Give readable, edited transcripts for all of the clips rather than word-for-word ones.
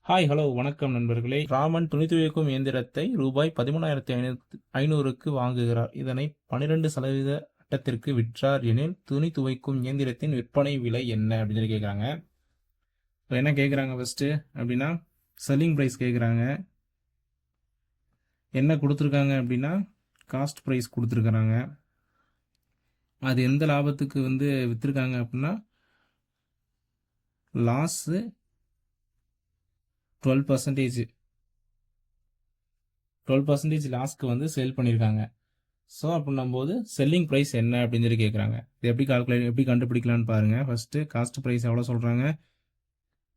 Hi hello வணக்கம் நண்பர்களே. ராமன் துணி துவைக்கும் இயந்திரத்தை ரூபாய் 13,500க்கு வாங்குகிறார். இதனை 12% வட்டத்திற்கு விற்றார் எனில் துணி துவைக்கும் இயந்திரத்தின் விற்பனை விலை என்ன அப்படின்னு சொல்லி கேட்குறாங்க. இப்போ என்ன கேட்குறாங்க ஃபர்ஸ்ட் அப்படின்னா செல்லிங் ப்ரைஸ் கேட்குறாங்க. என்ன கொடுத்துருக்காங்க அப்படின்னா காஸ்ட் ப்ரைஸ் கொடுத்துருக்குறாங்க. அது எந்த லாபத்துக்கு விற்றுருக்காங்க அப்படின்னா லாஸு 12% லாஸ்க்கு சேல் பண்ணியிருக்காங்க. ஸோ அப்படின்னும் போது செல்லிங் ப்ரைஸ் என்ன அப்படின்னு சொல்லி கேட்குறாங்க. இது எப்படி கண்டுபிடிக்கலான்னு பாருங்கள். ஃபஸ்ட்டு காஸ்ட் ப்ரைஸ் எவ்வளோ சொல்கிறாங்க?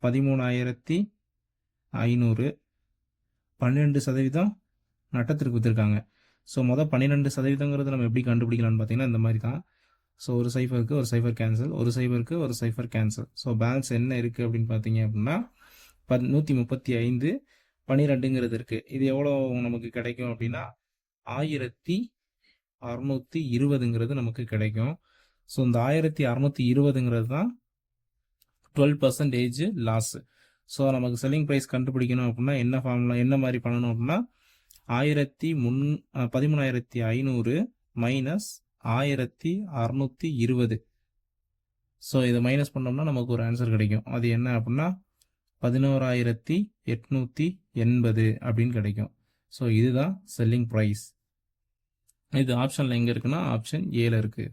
13,500. 12% நட்டத்திற்கு விற்றுருக்காங்க. ஸோ 12% நம்ம எப்படி கண்டுபிடிக்கலான்னு பார்த்தீங்கன்னா இந்த மாதிரி தான். ஸோ ஒரு சைஃபருக்கு ஒரு சைஃபர் கேன்சல், ஒரு சைஃபருக்கு ஒரு சைஃபர் கேன்சல். ஸோ பேலன்ஸ் என்ன இருக்குது அப்படின்னு பார்த்தீங்க அப்படின்னா 135 12ங்கிறது இருக்குது. இது எவ்வளோ நமக்கு கிடைக்கும் அப்படின்னா 1620ங்கிறது நமக்கு கிடைக்கும். ஸோ இந்த 1620ங்கிறது தான் 12% லாஸ். ஸோ நமக்கு செல்லிங் ப்ரைஸ் கண்டுபிடிக்கணும் அப்படின்னா என்ன ஃபார்முலா, என்ன மாதிரி பண்ணணும் அப்படின்னா 13,500 மைனஸ் 1620. ஸோ இதை மைனஸ் பண்ணோம்னா நமக்கு ஒரு ஆன்சர் கிடைக்கும். அது என்ன அப்படின்னா 11,880 அப்படின்னு கிடைக்கும். ஸோ இதுதான் செல்லிங் ப்ரைஸ். இது ஆப்ஷனில் எங்கே இருக்குன்னா ஆப்ஷன் ஏல இருக்குது.